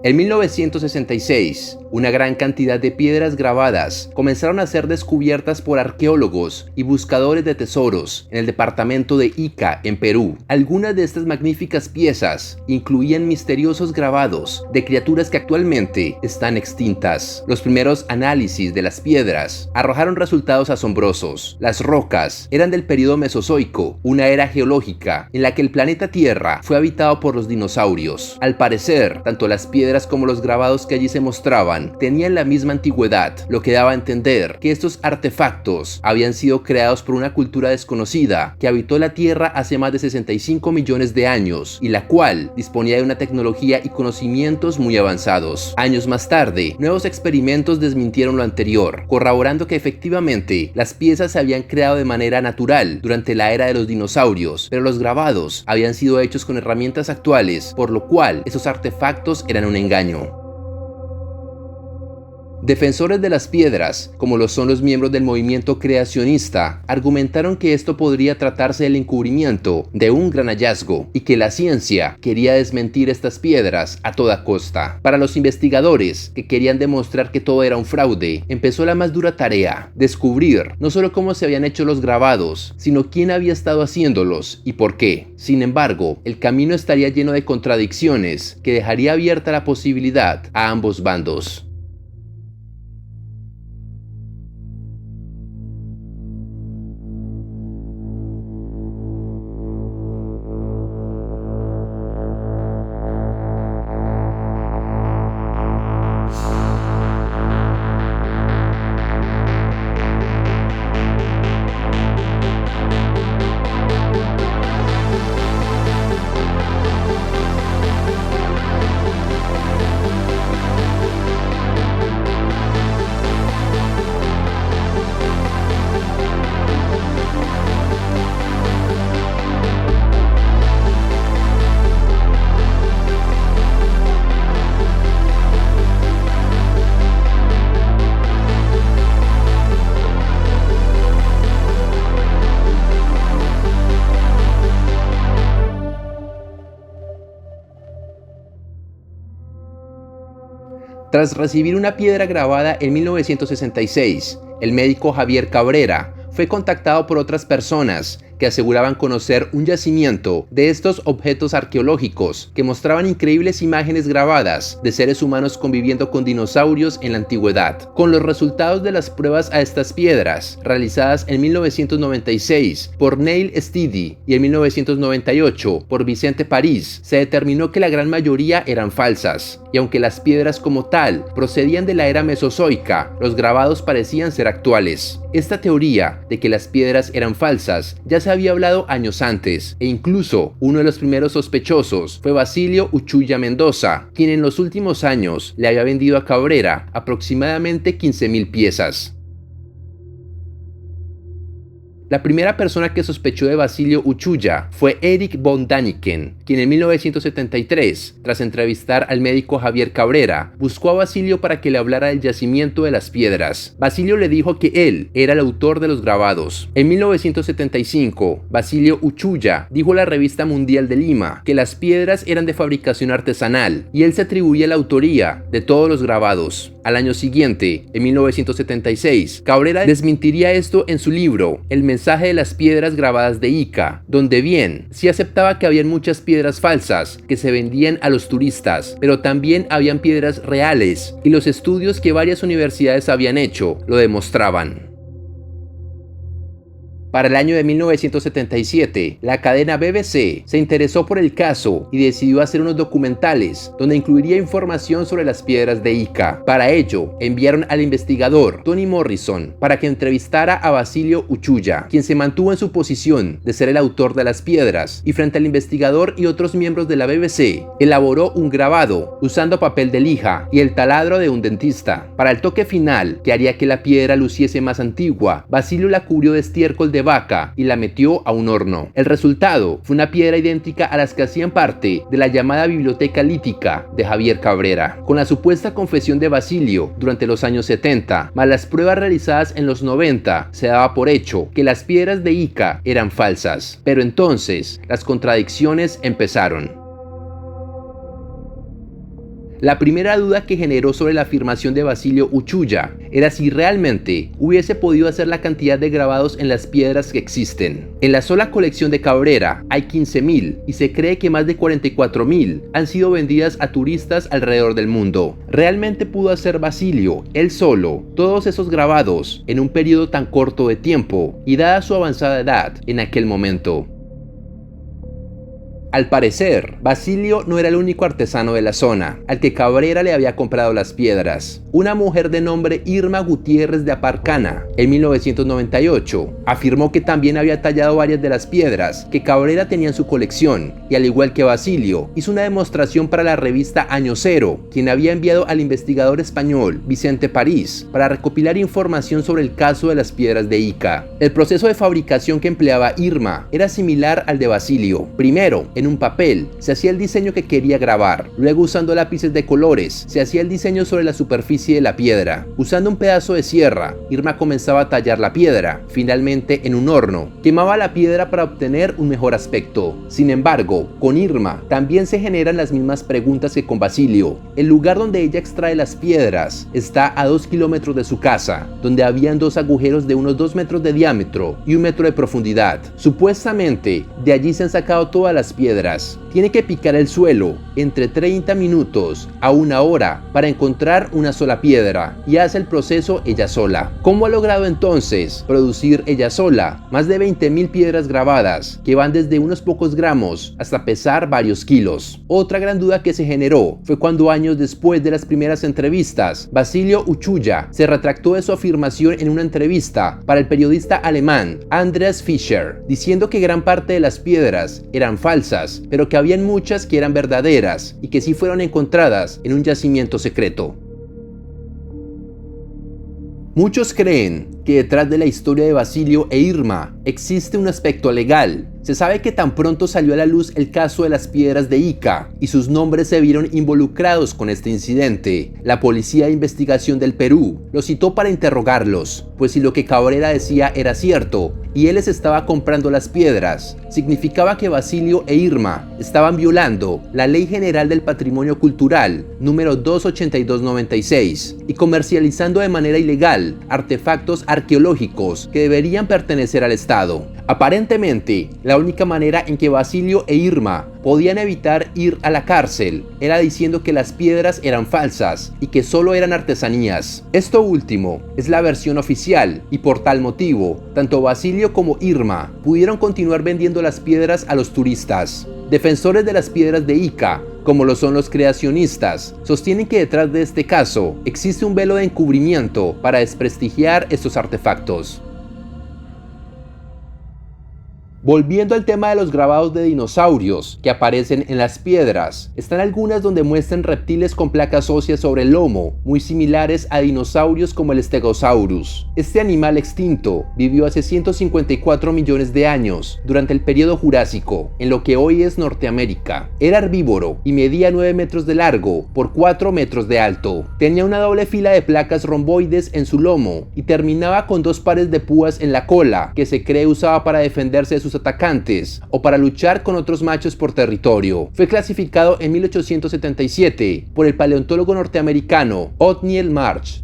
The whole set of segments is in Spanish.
En 1966, una gran cantidad de piedras grabadas comenzaron a ser descubiertas por arqueólogos y buscadores de tesoros en el departamento de Ica, en Perú. Algunas de estas magníficas piezas incluían misteriosos grabados de criaturas que actualmente están extintas. Los primeros análisis de las piedras arrojaron resultados asombrosos. Las rocas eran del período Mesozoico, una era geológica en la que el planeta Tierra fue habitado por los dinosaurios. Al parecer, tanto las piedras como los grabados que allí se mostraban tenían la misma antigüedad, lo que daba a entender que estos artefactos habían sido creados por una cultura desconocida que habitó la Tierra hace más de 65 millones de años y la cual disponía de una tecnología y conocimientos muy avanzados. Años más tarde, nuevos experimentos desmintieron lo anterior, corroborando que efectivamente las piezas se habían creado de manera natural durante la era de los dinosaurios, pero los grabados habían sido hechos con herramientas actuales, por lo cual esos artefactos eran un engaño. Defensores de las piedras, como lo son los miembros del movimiento creacionista, argumentaron que esto podría tratarse del encubrimiento de un gran hallazgo y que la ciencia quería desmentir estas piedras a toda costa. Para los investigadores, que querían demostrar que todo era un fraude, empezó la más dura tarea: descubrir no solo cómo se habían hecho los grabados, sino quién había estado haciéndolos y por qué. Sin embargo, el camino estaría lleno de contradicciones que dejaría abierta la posibilidad a ambos bandos. Tras recibir una piedra grabada en 1966, el médico Javier Cabrera fue contactado por otras personas que aseguraban conocer un yacimiento de estos objetos arqueológicos que mostraban increíbles imágenes grabadas de seres humanos conviviendo con dinosaurios en la antigüedad. Con los resultados de las pruebas a estas piedras, realizadas en 1996 por Neil Steady y en 1998 por Vicente París, se determinó que la gran mayoría eran falsas, y aunque las piedras como tal procedían de la era mesozoica, los grabados parecían ser actuales. Esta teoría de que las piedras eran falsas ya se había hablado años antes, e incluso uno de los primeros sospechosos fue Basilio Uchuya Mendoza, quien en los últimos años le había vendido a Cabrera aproximadamente 15.000 piezas. La primera persona que sospechó de Basilio Uchuya fue Erich von Däniken, quien en 1973, tras entrevistar al médico Javier Cabrera, buscó a Basilio para que le hablara del yacimiento de las piedras. Basilio le dijo que él era el autor de los grabados. En 1975, Basilio Uchuya dijo a la Revista Mundial de Lima que las piedras eran de fabricación artesanal y él se atribuía la autoría de todos los grabados. Al año siguiente, en 1976, Cabrera desmentiría esto en su libro El mensaje de las piedras grabadas de Ica, donde bien sí aceptaba que habían muchas piedras falsas que se vendían a los turistas, pero también habían piedras reales, y los estudios que varias universidades habían hecho lo demostraban. Para el año de 1977, la cadena BBC se interesó por el caso y decidió hacer unos documentales donde incluiría información sobre las piedras de Ica. Para ello, enviaron al investigador Toni Morrison para que entrevistara a Basilio Uchuya, quien se mantuvo en su posición de ser el autor de las piedras, y frente al investigador y otros miembros de la BBC, elaboró un grabado usando papel de lija y el taladro de un dentista. Para el toque final, que haría que la piedra luciese más antigua, Basilio la cubrió de estiércol de vaca y la metió a un horno. El resultado fue una piedra idéntica a las que hacían parte de la llamada biblioteca lítica de Javier Cabrera. Con la supuesta confesión de Basilio durante los años 70, más las pruebas realizadas en los 90, se daba por hecho que las piedras de Ica eran falsas. Pero entonces, las contradicciones empezaron. La primera duda que generó sobre la afirmación de Basilio Uchuya era si realmente hubiese podido hacer la cantidad de grabados en las piedras que existen. En la sola colección de Cabrera hay 15.000 y se cree que más de 44.000 han sido vendidas a turistas alrededor del mundo. ¿Realmente pudo hacer Basilio, él solo, todos esos grabados en un periodo tan corto de tiempo y dada su avanzada edad en aquel momento? Al parecer, Basilio no era el único artesano de la zona al que Cabrera le había comprado las piedras. Una mujer de nombre Irma Gutiérrez de Aparcana, en 1998, afirmó que también había tallado varias de las piedras que Cabrera tenía en su colección y, al igual que Basilio, hizo una demostración para la revista Año Cero, quien había enviado al investigador español Vicente París para recopilar información sobre el caso de las piedras de Ica. El proceso de fabricación que empleaba Irma era similar al de Basilio. Primero, en un papel se hacía el diseño que quería grabar, luego usando lápices de colores se hacía el diseño sobre la superficie de la piedra. Usando un pedazo de sierra, Irma comenzaba a tallar la piedra. Finalmente, en un horno, quemaba la piedra para obtener un mejor aspecto. Sin embargo, con Irma también se generan las mismas preguntas que con Basilio. El lugar donde ella extrae las piedras está a 2 kilómetros de su casa, donde habían 2 agujeros de unos 2 metros de diámetro y 1 metro de profundidad. Supuestamente, de allí se han sacado todas las piedras. Tiene que picar el suelo entre 30 minutos a 1 hora para encontrar una sola piedra y hace el proceso ella sola. ¿Cómo ha logrado entonces producir ella sola más de 20.000 piedras grabadas que van desde unos pocos gramos hasta pesar varios kilos? Otra gran duda que se generó fue cuando, años después de las primeras entrevistas, Basilio Uchuya se retractó de su afirmación en una entrevista para el periodista alemán Andreas Fischer, diciendo que gran parte de las piedras eran falsas, pero que habían muchas que eran verdaderas y que sí fueron encontradas en un yacimiento secreto. Muchos creen que detrás de la historia de Basilio e Irma existe un aspecto legal. Se sabe que tan pronto salió a la luz el caso de las piedras de Ica y sus nombres se vieron involucrados con este incidente, la Policía de Investigación del Perú los citó para interrogarlos, pues si lo que Cabrera decía era cierto y él les estaba comprando las piedras, significaba que Basilio e Irma estaban violando la Ley General del Patrimonio Cultural número 282/96 y comercializando de manera ilegal artefactos arqueológicos que deberían pertenecer al Estado. Aparentemente, la única manera en que Basilio e Irma podían evitar ir a la cárcel era diciendo que las piedras eran falsas y que solo eran artesanías. Esto último es la versión oficial y por tal motivo, tanto Basilio como Irma pudieron continuar vendiendo las piedras a los turistas. Defensores de las piedras de Ica, como lo son los creacionistas, sostienen que detrás de este caso existe un velo de encubrimiento para desprestigiar estos artefactos. Volviendo al tema de los grabados de dinosaurios que aparecen en las piedras, están algunas donde muestran reptiles con placas óseas sobre el lomo, muy similares a dinosaurios como el Stegosaurus. Este animal extinto vivió hace 154 millones de años, durante el período Jurásico, en lo que hoy es Norteamérica. Era herbívoro y medía 9 metros de largo por 4 metros de alto. Tenía una doble fila de placas romboides en su lomo y terminaba con 2 pares de púas en la cola, que se cree usaba para defenderse de sus atacantes o para luchar con otros machos por territorio. Fue clasificado en 1877 por el paleontólogo norteamericano Othniel Marsh.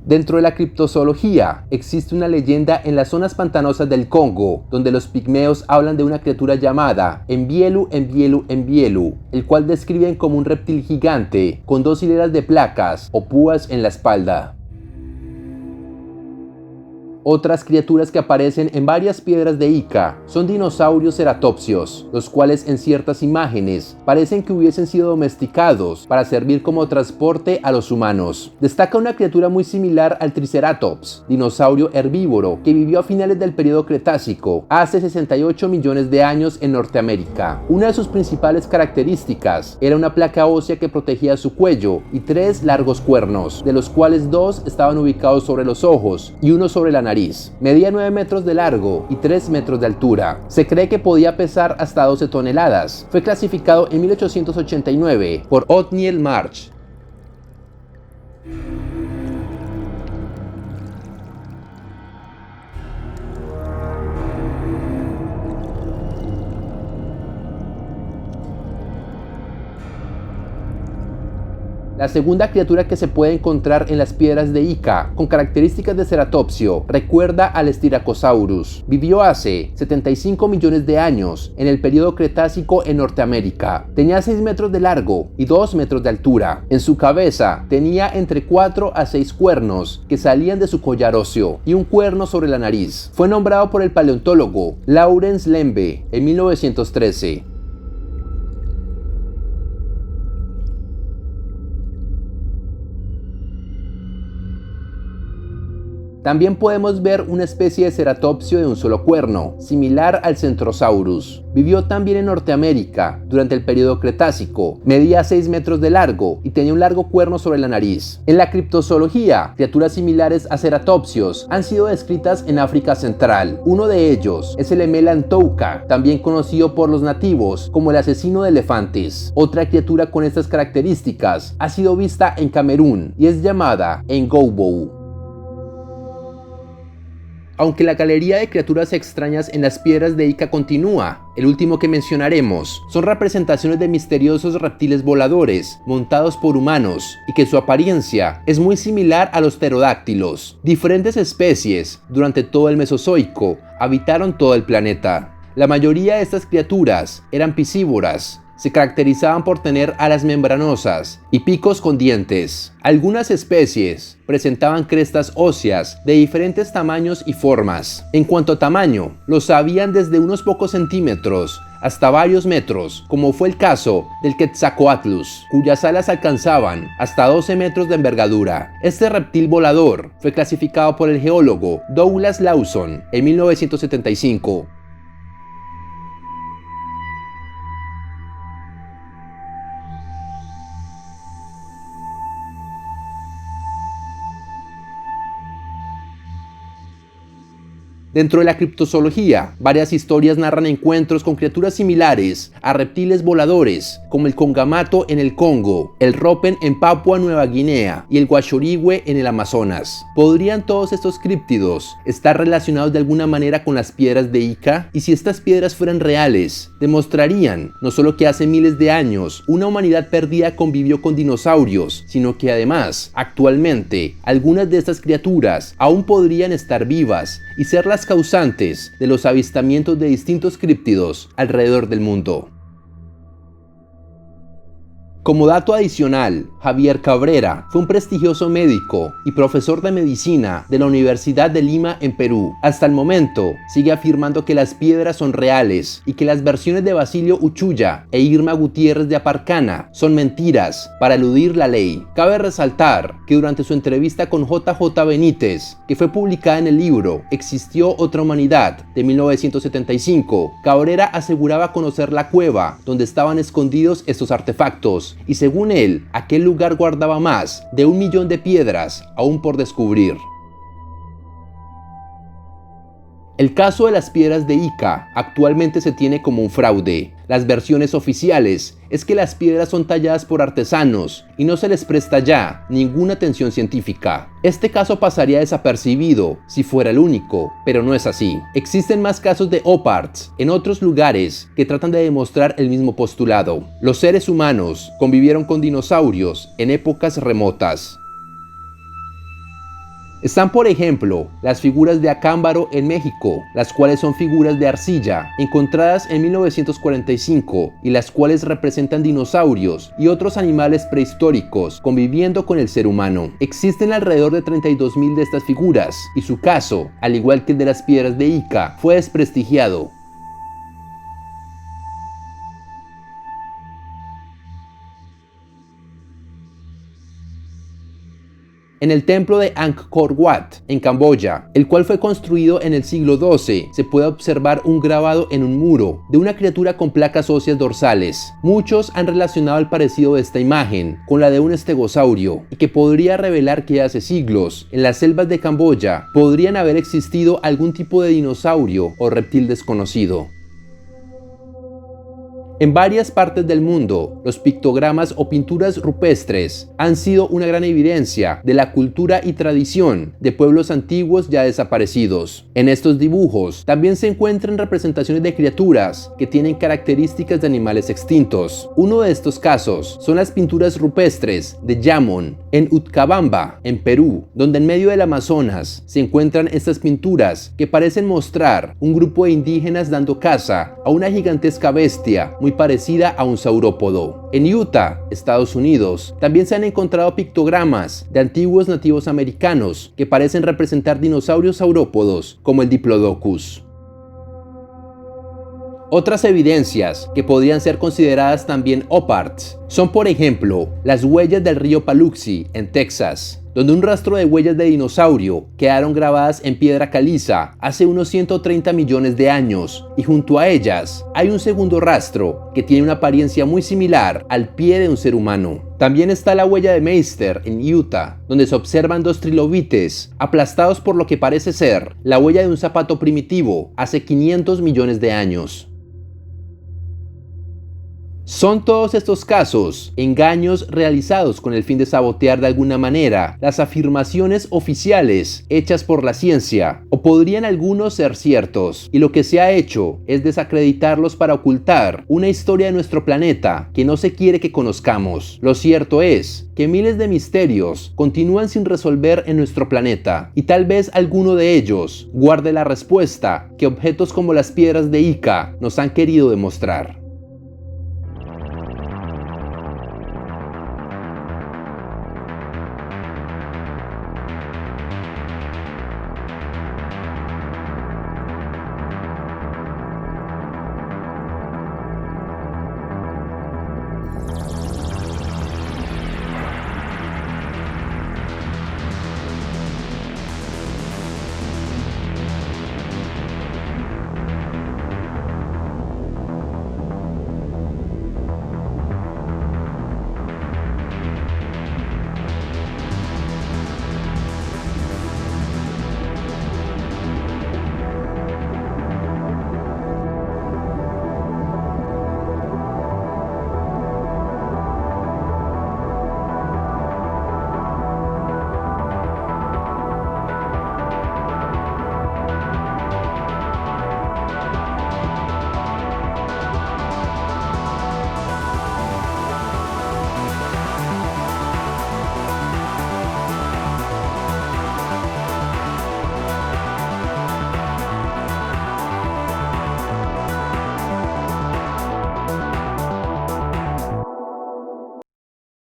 Dentro de la criptozoología existe una leyenda en las zonas pantanosas del Congo, donde los pigmeos hablan de una criatura llamada Envielu Envielu Envielu, el cual describen como un reptil gigante con 2 hileras de placas o púas en la espalda. Otras criaturas que aparecen en varias piedras de Ica son dinosaurios ceratopsios, los cuales en ciertas imágenes parecen que hubiesen sido domesticados para servir como transporte a los humanos. Destaca una criatura muy similar al Triceratops, dinosaurio herbívoro que vivió a finales del período Cretácico, hace 68 millones de años en Norteamérica. Una de sus principales características era una placa ósea que protegía su cuello y 3 largos cuernos, de los cuales 2 estaban ubicados sobre los ojos y 1 sobre la nariz. Medía 9 metros de largo y 3 metros de altura. Se cree que podía pesar hasta 12 toneladas. Fue clasificado en 1889 por Othniel Marsh. La segunda criatura que se puede encontrar en las piedras de Ica, con características de ceratopsio, recuerda al Styracosaurus. Vivió hace 75 millones de años en el período Cretácico en Norteamérica. Tenía 6 metros de largo y 2 metros de altura. En su cabeza tenía entre 4 a 6 cuernos que salían de su collar óseo y un cuerno sobre la nariz. Fue nombrado por el paleontólogo Lawrence Lembe en 1913. También podemos ver una especie de ceratopsio de un solo cuerno, similar al Centrosaurus. Vivió también en Norteamérica durante el período Cretácico, medía 6 metros de largo y tenía un largo cuerno sobre la nariz. En la criptozoología, criaturas similares a ceratopsios han sido descritas en África Central. Uno de ellos es el Emelantouka, también conocido por los nativos como el asesino de elefantes. Otra criatura con estas características ha sido vista en Camerún y es llamada Ngoubou. Aunque la galería de criaturas extrañas en las piedras de Ica continúa, el último que mencionaremos son representaciones de misteriosos reptiles voladores montados por humanos y que su apariencia es muy similar a los pterodáctilos. Diferentes especies durante todo el Mesozoico habitaron todo el planeta. La mayoría de estas criaturas eran piscívoras. Se caracterizaban por tener alas membranosas y picos con dientes. Algunas especies presentaban crestas óseas de diferentes tamaños y formas. En cuanto a tamaño, los habían desde unos pocos centímetros hasta varios metros, como fue el caso del Quetzalcoatlus, cuyas alas alcanzaban hasta 12 metros de envergadura. Este reptil volador fue clasificado por el geólogo Douglas Lawson en 1975. Dentro de la criptozoología, varias historias narran encuentros con criaturas similares a reptiles voladores, como el congamato en el Congo, el ropen en Papua Nueva Guinea y el guachorigüe en el Amazonas. ¿Podrían todos estos críptidos estar relacionados de alguna manera con las piedras de Ica? Y si estas piedras fueran reales, demostrarían no solo que hace miles de años una humanidad perdida convivió con dinosaurios, sino que además, actualmente, algunas de estas criaturas aún podrían estar vivas y ser las causantes de los avistamientos de distintos críptidos alrededor del mundo. Como dato adicional, Javier Cabrera fue un prestigioso médico y profesor de medicina de la Universidad de Lima en Perú. Hasta el momento, sigue afirmando que las piedras son reales y que las versiones de Basilio Uchuya e Irma Gutiérrez de Aparcana son mentiras para eludir la ley. Cabe resaltar que durante su entrevista con JJ Benítez, que fue publicada en el libro Existió otra humanidad de 1975, Cabrera aseguraba conocer la cueva donde estaban escondidos estos artefactos. Y según él, aquel lugar guardaba más de 1 millón de piedras aún por descubrir. El caso de las piedras de Ica actualmente se tiene como un fraude. Las versiones oficiales es que las piedras son talladas por artesanos y no se les presta ya ninguna atención científica. Este caso pasaría desapercibido si fuera el único, pero no es así. Existen más casos de OPARTs en otros lugares que tratan de demostrar el mismo postulado. Los seres humanos convivieron con dinosaurios en épocas remotas. Están, por ejemplo, las figuras de Acámbaro en México, las cuales son figuras de arcilla, encontradas en 1945 y las cuales representan dinosaurios y otros animales prehistóricos conviviendo con el ser humano. Existen alrededor de 32.000 de estas figuras y su caso, al igual que el de las piedras de Ica, fue desprestigiado. En el templo de Angkor Wat, en Camboya, el cual fue construido en el siglo XII, se puede observar un grabado en un muro de una criatura con placas óseas dorsales. Muchos han relacionado el parecido de esta imagen con la de un estegosaurio y que podría revelar que hace siglos, en las selvas de Camboya, podrían haber existido algún tipo de dinosaurio o reptil desconocido. En varias partes del mundo, los pictogramas o pinturas rupestres han sido una gran evidencia de la cultura y tradición de pueblos antiguos ya desaparecidos. En estos dibujos también se encuentran representaciones de criaturas que tienen características de animales extintos. Uno de estos casos son las pinturas rupestres de Yamón, en Utcabamba, en Perú, donde en medio del Amazonas se encuentran estas pinturas que parecen mostrar un grupo de indígenas dando caza a una gigantesca bestia muy parecida a un saurópodo. En Utah, Estados Unidos, también se han encontrado pictogramas de antiguos nativos americanos que parecen representar dinosaurios saurópodos como el Diplodocus. Otras evidencias que podrían ser consideradas también OPARTs son, por ejemplo, las huellas del río Paluxy en Texas, donde un rastro de huellas de dinosaurio quedaron grabadas en piedra caliza hace unos 130 millones de años, y junto a ellas hay un segundo rastro que tiene una apariencia muy similar al pie de un ser humano. También está la huella de Meister en Utah, donde se observan dos trilobites aplastados por lo que parece ser la huella de un zapato primitivo hace 500 millones de años. ¿Son todos estos casos engaños realizados con el fin de sabotear de alguna manera las afirmaciones oficiales hechas por la ciencia? ¿O podrían algunos ser ciertos y lo que se ha hecho es desacreditarlos para ocultar una historia de nuestro planeta que no se quiere que conozcamos? Lo cierto es que miles de misterios continúan sin resolver en nuestro planeta, y tal vez alguno de ellos guarde la respuesta que objetos como las piedras de Ica nos han querido demostrar.